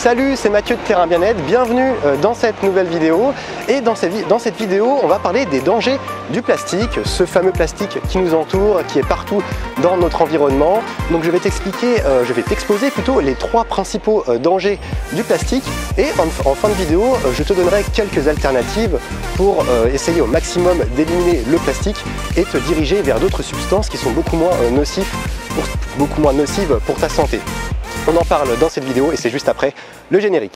Salut, c'est Mathieu de Terrain Bien-être, bienvenue dans cette nouvelle vidéo. Et dans cette vidéo, on va parler des dangers du plastique, ce fameux plastique qui nous entoure, qui est partout dans notre environnement. Donc je vais t'exposer plutôt les trois principaux dangers du plastique. Et en fin de vidéo, je te donnerai quelques alternatives pour essayer au maximum d'éliminer le plastique et te diriger vers d'autres substances qui sont beaucoup moins nocives pour ta santé. On en parle dans cette vidéo et c'est juste après le générique.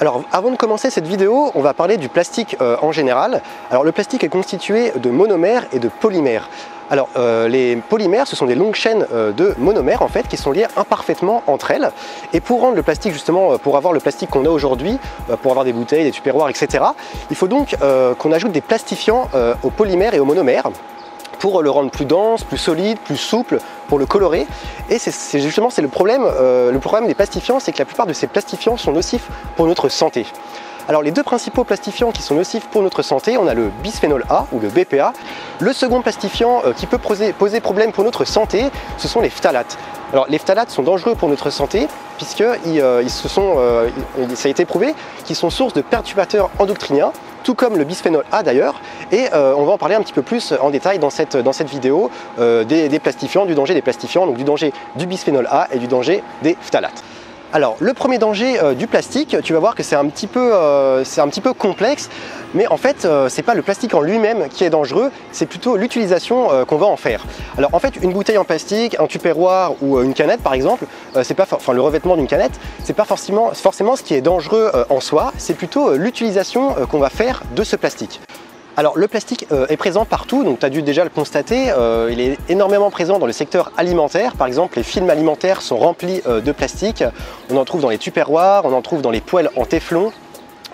Alors avant de commencer cette vidéo, on va parler du plastique en général. Alors le plastique est constitué de monomères et de polymères. Alors les polymères, ce sont des longues chaînes de monomères en fait qui sont liées imparfaitement entre elles. Et pour rendre le plastique justement, pour avoir le plastique qu'on a aujourd'hui, pour avoir des bouteilles, des tupperwares, etc. Il faut donc qu'on ajoute des plastifiants aux polymères et aux monomères pour le rendre plus dense, plus solide, plus souple, pour le colorer. Et c'est justement le problème des plastifiants, c'est que la plupart de ces plastifiants sont nocifs pour notre santé. Alors les deux principaux plastifiants qui sont nocifs pour notre santé, on a le bisphénol A ou le BPA. Le second plastifiant qui peut poser problème pour notre santé, ce sont les phtalates. Alors les phtalates sont dangereux pour notre santé puisque ça a été prouvé qu'ils sont source de perturbateurs endocriniens, tout comme le bisphénol A d'ailleurs, et on va en parler un petit peu plus en détail dans cette vidéo des plastifiants, du danger des plastifiants, donc du danger du bisphénol A et du danger des phtalates. Alors le premier danger du plastique, tu vas voir que c'est un petit peu complexe, mais en fait c'est pas le plastique en lui-même qui est dangereux, c'est plutôt l'utilisation qu'on va en faire. Alors en fait une bouteille en plastique, un tupperware ou une canette par exemple, le revêtement d'une canette, c'est pas forcément ce qui est dangereux en soi, c'est plutôt l'utilisation qu'on va faire de ce plastique. Alors le plastique est présent partout, donc tu as dû déjà le constater, il est énormément présent dans le secteur alimentaire. Par exemple, les films alimentaires sont remplis de plastique, on en trouve dans les tupperwares, on en trouve dans les poêles en téflon.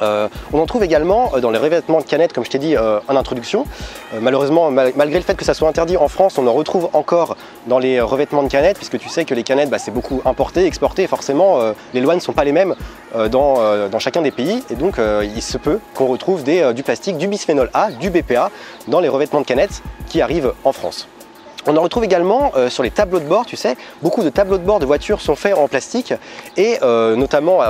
On en trouve également dans les revêtements de canettes, comme je t'ai dit en introduction. Malheureusement, malgré le fait que ça soit interdit en France, on en retrouve encore dans les revêtements de canettes, puisque tu sais que les canettes, c'est beaucoup importé, exporté, et forcément les lois ne sont pas les mêmes dans chacun des pays, et donc il se peut qu'on retrouve du plastique, du bisphénol A, du BPA dans les revêtements de canettes qui arrivent en France. On en retrouve également sur les tableaux de bord, tu sais, beaucoup de tableaux de bord de voitures sont faits en plastique et notamment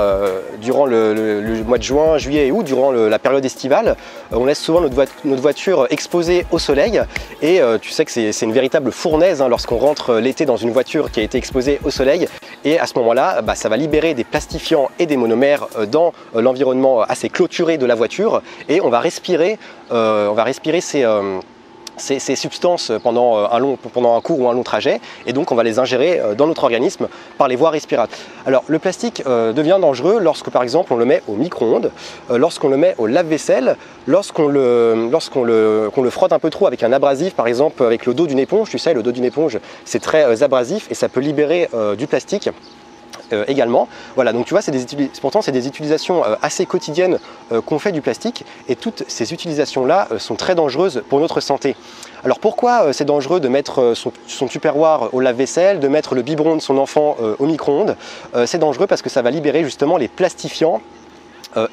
durant le mois de juin, juillet et août, durant la période estivale, on laisse souvent notre voiture exposée au soleil et tu sais que c'est une véritable fournaise lorsqu'on rentre l'été dans une voiture qui a été exposée au soleil et à ce moment-là, ça va libérer des plastifiants et des monomères dans l'environnement assez clôturé de la voiture et on va respirer ces substances pendant un court ou un long trajet et donc on va les ingérer dans notre organisme par les voies respiratoires. Alors le plastique devient dangereux lorsque par exemple on le met au micro-ondes, lorsqu'on le met au lave-vaisselle, qu'on le frotte un peu trop avec un abrasif, par exemple avec le dos d'une éponge. Tu sais, le dos d'une éponge c'est très abrasif et ça peut libérer du plastique. Également. Voilà, donc tu vois, pourtant c'est des utilisations assez quotidiennes qu'on fait du plastique et toutes ces utilisations-là sont très dangereuses pour notre santé. Alors pourquoi c'est dangereux de mettre son tupperware au lave-vaisselle, de mettre le biberon de son enfant au micro-ondes? C'est dangereux parce que ça va libérer justement les plastifiants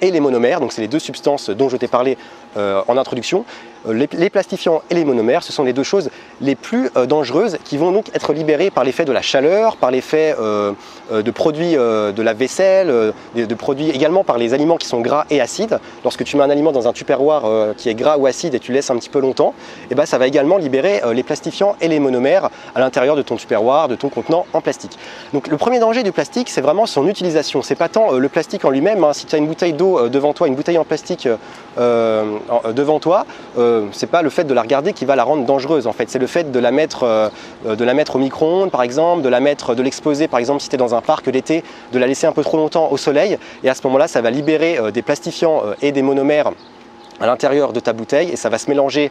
et les monomères, donc c'est les deux substances dont je t'ai parlé en introduction. Les plastifiants et les monomères, ce sont les deux choses les plus dangereuses qui vont donc être libérées par l'effet de la chaleur, par l'effet de produits de la vaisselle, de produits également par les aliments qui sont gras et acides. Lorsque tu mets un aliment dans un tupperware qui est gras ou acide et tu laisses un petit peu longtemps, et ça va également libérer les plastifiants et les monomères à l'intérieur de ton tupperware, de ton contenant en plastique. Donc le premier danger du plastique, c'est vraiment son utilisation. C'est pas tant le plastique en lui-même, si tu as une bouteille d'eau devant toi, une bouteille en plastique devant toi, c'est pas le fait de la regarder qui va la rendre dangereuse en fait, c'est le fait de la mettre au micro-ondes par exemple, de l'exposer par exemple si tu es dans un parc l'été, de la laisser un peu trop longtemps au soleil et à ce moment-là ça va libérer des plastifiants et des monomères à l'intérieur de ta bouteille et ça va se mélanger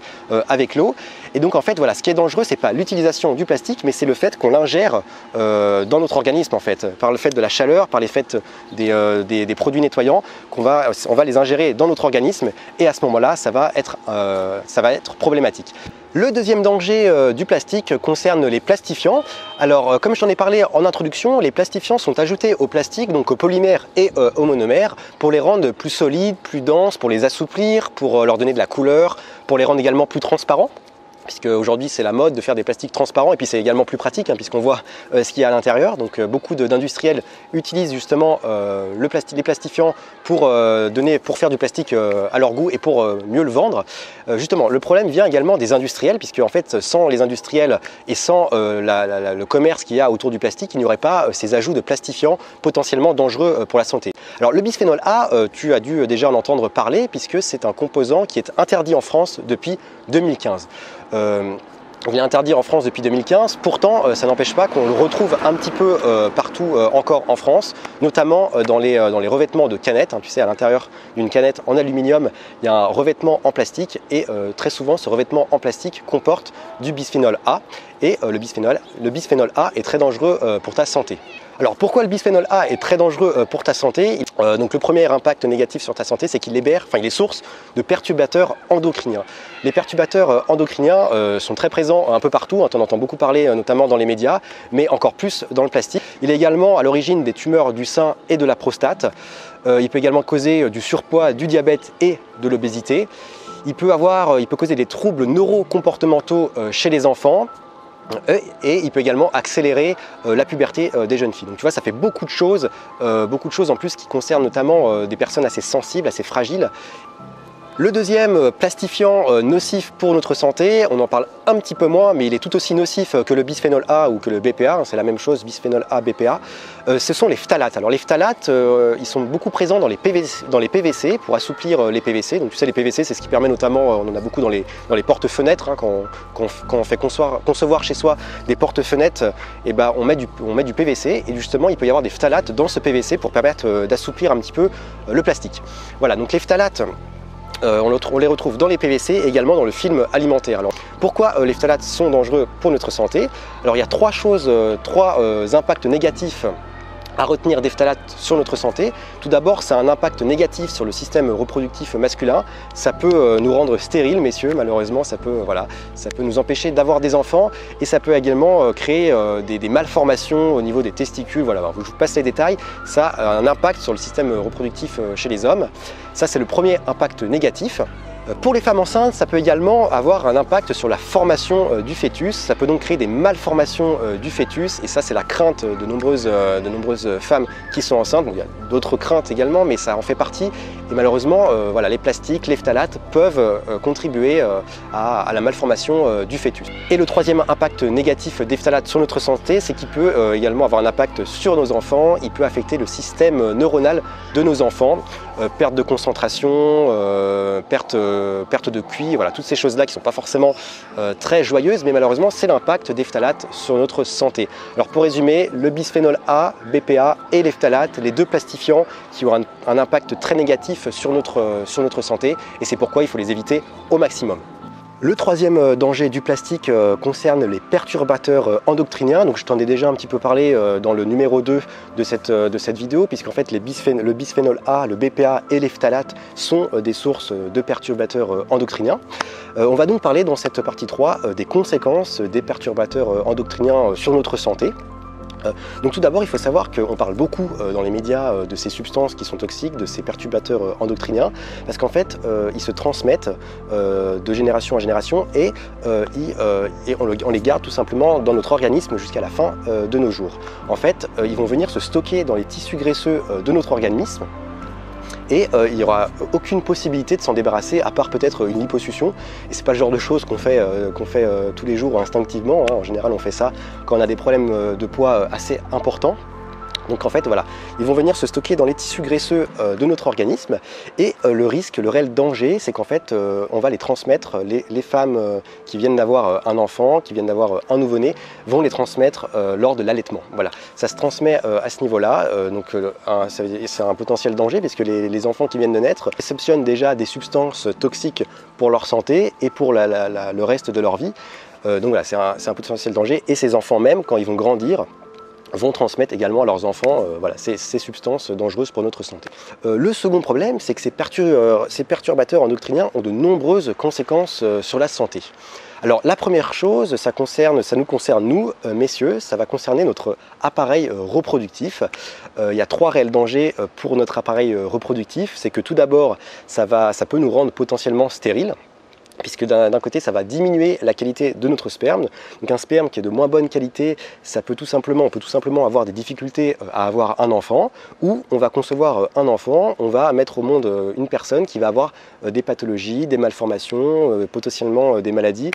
avec l'eau. Et donc en fait voilà, ce qui est dangereux, c'est pas l'utilisation du plastique, mais c'est le fait qu'on l'ingère dans notre organisme en fait, par le fait de la chaleur, par l'effet des produits nettoyants, on va les ingérer dans notre organisme et à ce moment-là, ça va être problématique. Le deuxième danger du plastique concerne les plastifiants. Alors comme je t'en ai parlé en introduction, les plastifiants sont ajoutés au plastique, donc aux polymères et aux monomères, pour les rendre plus solides, plus denses, pour les assouplir, pour leur donner de la couleur, pour les rendre également plus transparents. Puisque aujourd'hui c'est la mode de faire des plastiques transparents et puis c'est également plus pratique puisqu'on voit ce qu'il y a à l'intérieur. Donc beaucoup d'industriels utilisent justement les plastifiants pour faire du plastique à leur goût et pour mieux le vendre. Justement, le problème vient également des industriels, puisque en fait sans les industriels et sans le commerce qu'il y a autour du plastique, il n'y aurait pas ces ajouts de plastifiants potentiellement dangereux pour la santé. Alors le bisphénol A, tu as dû déjà en entendre parler puisque c'est un composant qui est interdit en France depuis 2015. Il est interdit en France depuis 2015, pourtant ça n'empêche pas qu'on le retrouve un petit peu partout encore en France, notamment dans les revêtements de canettes. Tu sais, à l'intérieur d'une canette en aluminium, il y a un revêtement en plastique et très souvent ce revêtement en plastique comporte du bisphénol A et le bisphénol A est très dangereux pour ta santé. Alors pourquoi le bisphénol A est très dangereux pour ta santé? Donc le premier impact négatif sur ta santé, c'est qu'il est source de perturbateurs endocriniens. Les perturbateurs endocriniens sont très présents un peu partout, tu en entends beaucoup parler notamment dans les médias, mais encore plus dans le plastique. Il est également à l'origine des tumeurs du sein et de la prostate. Il peut également causer du surpoids, du diabète et de l'obésité. Il peut causer des troubles neurocomportementaux chez les enfants. Et il peut également accélérer la puberté des jeunes filles. Donc tu vois, ça fait beaucoup de choses en plus qui concernent notamment des personnes assez sensibles, assez fragiles. Le deuxième plastifiant nocif pour notre santé, on en parle un petit peu moins, mais il est tout aussi nocif que le bisphénol A ou que le BPA, c'est la même chose, bisphénol A, BPA, ce sont les phtalates. Alors les phtalates, ils sont beaucoup présents dans les PVC pour assouplir les PVC. Donc tu sais, les PVC, c'est ce qui permet notamment, on en a beaucoup dans les porte-fenêtres, quand on fait concevoir chez soi des porte-fenêtres, et ben on met du PVC et justement il peut y avoir des phtalates dans ce PVC pour permettre d'assouplir un petit peu le plastique. Voilà, donc les phtalates, on les retrouve dans les PVC et également dans le film alimentaire. Alors, pourquoi les phtalates sont dangereux pour notre santé? Alors il y a trois impacts négatifs à retenir des phtalates sur notre santé. Tout d'abord, ça a un impact négatif sur le système reproductif masculin. Ça peut nous rendre stériles, messieurs, malheureusement, ça peut nous empêcher d'avoir des enfants et ça peut également créer des malformations au niveau des testicules. Voilà, je vous passe les détails. Ça a un impact sur le système reproductif chez les hommes. Ça, c'est le premier impact négatif. Pour les femmes enceintes, ça peut également avoir un impact sur la formation du fœtus. Ça peut donc créer des malformations du fœtus et ça c'est la crainte de nombreuses femmes qui sont enceintes. Donc, il y a d'autres craintes également, mais ça en fait partie. Et malheureusement, voilà, les plastiques, les phtalates peuvent contribuer à la malformation du fœtus. Et le troisième impact négatif des phtalates sur notre santé, c'est qu'il peut également avoir un impact sur nos enfants. Il peut affecter le système neuronal de nos enfants. Perte de concentration, perte de QI, voilà, toutes ces choses-là qui ne sont pas forcément très joyeuses, mais malheureusement, c'est l'impact des phtalates sur notre santé. Alors pour résumer, le bisphénol A, BPA et les phtalates, les deux plastifiants qui ont un impact très négatif sur notre santé, et c'est pourquoi il faut les éviter au maximum. Le troisième danger du plastique concerne les perturbateurs endocriniens. Donc je t'en ai déjà un petit peu parlé dans le numéro 2 de cette vidéo, puisqu'en fait le bisphénol A, le BPA et les phtalates sont des sources de perturbateurs endocriniens. On va donc parler dans cette partie 3 des conséquences des perturbateurs endocriniens sur notre santé. Donc tout d'abord, il faut savoir qu'on parle beaucoup dans les médias de ces substances qui sont toxiques, de ces perturbateurs endocriniens, parce qu'en fait, ils se transmettent de génération en génération et on les garde tout simplement dans notre organisme jusqu'à la fin de nos jours. En fait, ils vont venir se stocker dans les tissus graisseux de notre organisme. Et il n'y aura aucune possibilité de s'en débarrasser à part peut-être une liposuction. Et c'est pas le genre de choses qu'on fait tous les jours instinctivement. En général, on fait ça quand on a des problèmes de poids assez importants. Donc en fait voilà, ils vont venir se stocker dans les tissus graisseux de notre organisme et le risque, le réel danger, c'est qu'en fait on va les transmettre, les femmes qui viennent d'avoir un enfant, qui viennent d'avoir un nouveau-né, vont les transmettre lors de l'allaitement. Voilà, ça se transmet à ce niveau-là, donc c'est un potentiel danger puisque les enfants qui viennent de naître réceptionnent déjà des substances toxiques pour leur santé et pour le reste de leur vie. Donc voilà, c'est un potentiel danger et ces enfants même, quand ils vont grandir, vont transmettre également à leurs enfants voilà, ces substances dangereuses pour notre santé. Le second problème, c'est que ces perturbateurs endocriniens ont de nombreuses conséquences sur la santé. Alors la première chose, ça nous concerne nous, messieurs, ça va concerner notre appareil reproductif. Il y a 3 réels dangers pour notre appareil reproductif. C'est que tout d'abord, ça peut nous rendre potentiellement stériles, puisque d'un côté ça va diminuer la qualité de notre sperme. Donc un sperme qui est de moins bonne qualité, on peut tout simplement avoir des difficultés à avoir un enfant, ou on va concevoir un enfant, on va mettre au monde une personne qui va avoir des pathologies, des malformations, potentiellement des maladies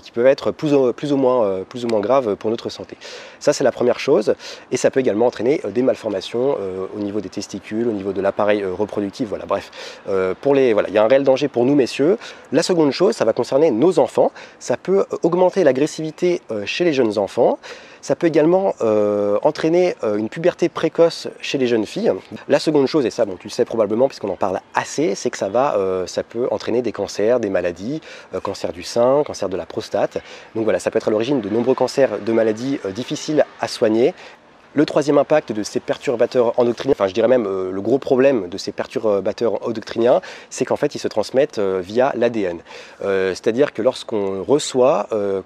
qui peuvent être plus ou moins graves pour notre santé. Ça c'est la première chose, et ça peut également entraîner des malformations au niveau des testicules, au niveau de l'appareil reproductif, voilà, bref. Il y a un réel danger pour nous messieurs. La seconde chose, ça va concerner nos enfants. Ça peut augmenter l'agressivité chez les jeunes enfants. Ça peut également entraîner une puberté précoce chez les jeunes filles. La seconde chose, et ça bon, tu le sais probablement puisqu'on en parle assez, c'est que ça peut entraîner des cancers, des maladies, cancer du sein, cancer de la prostate. Donc voilà, ça peut être à l'origine de nombreux cancers, de maladies difficiles à soigner. Le troisième impact de ces perturbateurs endocriniens, enfin je dirais même le gros problème de ces perturbateurs endocriniens, c'est qu'en fait ils se transmettent via l'ADN. C'est-à-dire que lorsqu'on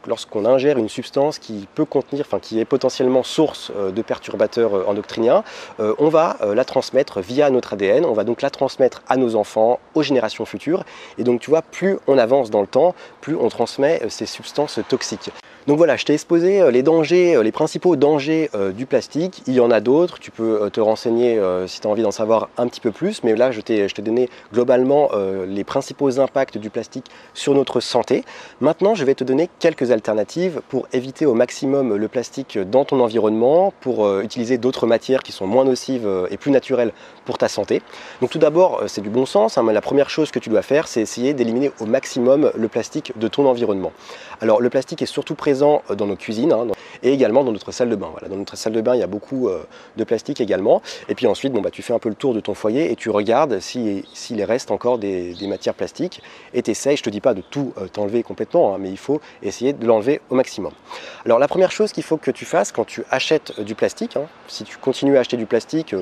lorsqu'on ingère une substance qui peut contenir, qui est potentiellement source de perturbateurs endocriniens, on va la transmettre via notre ADN, on va donc la transmettre à nos enfants, aux générations futures. Et donc tu vois, plus on avance dans le temps, plus on transmet ces substances toxiques. Donc voilà, je t'ai exposé les principaux dangers du plastique. Il y en a d'autres, tu peux te renseigner si tu as envie d'en savoir un petit peu plus, mais là je t'ai donné globalement les principaux impacts du plastique sur notre santé. Maintenant, je vais te donner quelques alternatives pour éviter au maximum le plastique dans ton environnement, pour utiliser d'autres matières qui sont moins nocives et plus naturelles pour ta santé. Donc tout d'abord, c'est du bon sens, mais la première chose que tu dois faire, c'est essayer d'éliminer au maximum le plastique de ton environnement. Alors le plastique est surtout présent dans nos cuisines et également dans notre salle de bain. Voilà, dans notre salle de bain, il y a beaucoup de plastique également. Et puis ensuite, tu fais un peu le tour de ton foyer et tu regardes s'il reste encore des matières plastiques et tu essaies, je ne te dis pas de tout t'enlever complètement, mais il faut essayer de l'enlever au maximum. Alors la première chose qu'il faut que tu fasses quand tu achètes du plastique, si tu continues à acheter du plastique,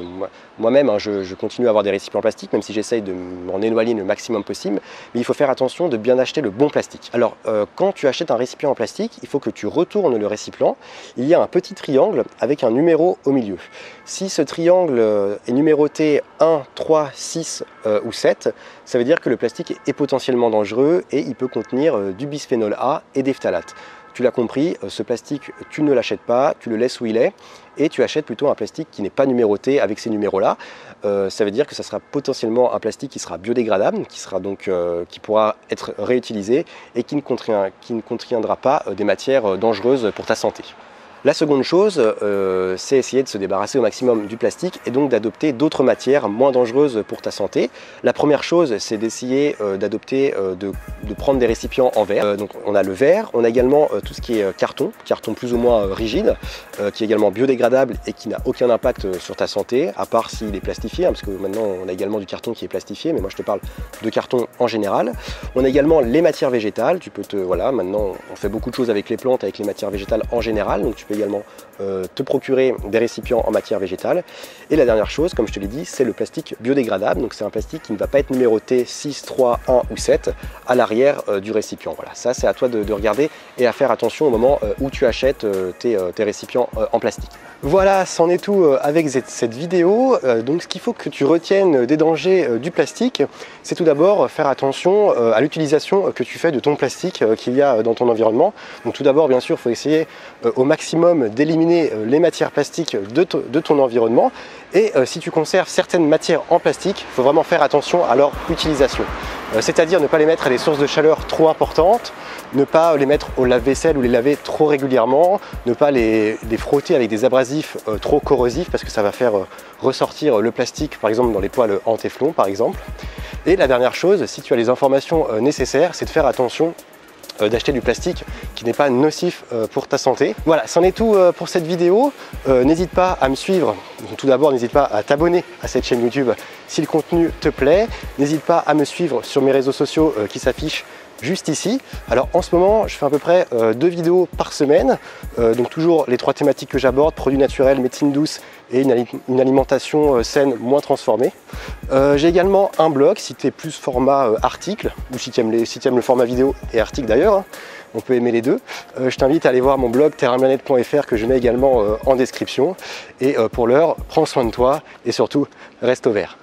moi-même je continue à avoir des récipients en plastique, même si j'essaye de m'en éloigner le maximum possible, mais il faut faire attention de bien acheter le bon plastique. Alors quand tu achètes un récipient en plastique, il faut que tu retournes le récipient. Il y a un petit triangle avec un numéro au milieu. Si ce triangle est numéroté 1, 3, 6 ou 7, ça veut dire que le plastique est potentiellement dangereux et il peut contenir du bisphénol A et des phtalates. Tu l'as compris, ce plastique, tu ne l'achètes pas, tu le laisses où il est et tu achètes plutôt un plastique qui n'est pas numéroté avec ces numéros-là. Ça veut dire que ça sera potentiellement un plastique qui sera biodégradable, qui pourra être réutilisé et qui ne contiendra pas des matières dangereuses pour ta santé. La seconde chose, c'est essayer de se débarrasser au maximum du plastique et donc d'adopter d'autres matières moins dangereuses pour ta santé. La première chose, c'est d'essayer de prendre des récipients en verre. Donc on a le verre, on a également tout ce qui est carton plus ou moins rigide, qui est également biodégradable et qui n'a aucun impact sur ta santé, à part s'il est plastifié, parce que maintenant on a également du carton qui est plastifié, mais moi je te parle de carton en général. On a également les matières végétales, maintenant on fait beaucoup de choses avec les plantes, avec les matières végétales en général, donc tu peux également te procurer des récipients en matière végétale. Et la dernière chose, comme je te l'ai dit, c'est le plastique biodégradable. Donc c'est un plastique qui ne va pas être numéroté 6, 3, 1 ou 7 à l'arrière du récipient. Voilà, ça c'est à toi de regarder et à faire attention au moment où tu achètes tes récipients en plastique. Voilà, c'en est tout avec cette vidéo. Donc ce qu'il faut que tu retiennes des dangers du plastique, c'est tout d'abord faire attention à l'utilisation que tu fais de ton plastique qu'il y a dans ton environnement. Donc tout d'abord, bien sûr, il faut essayer au maximum d'éliminer les matières plastiques de ton environnement. Et si tu conserves certaines matières en plastique, il faut vraiment faire attention à leur utilisation. c'est-à-dire ne pas les mettre à des sources de chaleur trop importantes, ne pas les mettre au lave-vaisselle ou les laver trop régulièrement, ne pas les frotter avec des abrasifs trop corrosifs parce que ça va faire ressortir le plastique, par exemple dans les poêles en téflon par exemple. Et la dernière chose, si tu as les informations nécessaires, c'est de faire attention d'acheter du plastique qui n'est pas nocif pour ta santé. Voilà, c'en est tout pour cette vidéo. N'hésite pas à me suivre. Tout d'abord, n'hésite pas à t'abonner à cette chaîne YouTube si le contenu te plaît. N'hésite pas à me suivre sur mes réseaux sociaux qui s'affichent juste ici. Alors en ce moment, je fais à peu près 2 vidéos par semaine, donc toujours les 3 thématiques que j'aborde, produits naturels, médecine douce et une alimentation saine moins transformée. J'ai également un blog, si tu es plus format article, ou si tu aimes le format vidéo et article d'ailleurs, hein, on peut aimer les deux. Je t'invite à aller voir mon blog terrainbien-être.fr que je mets également en description. Et pour l'heure, prends soin de toi et surtout, reste au vert.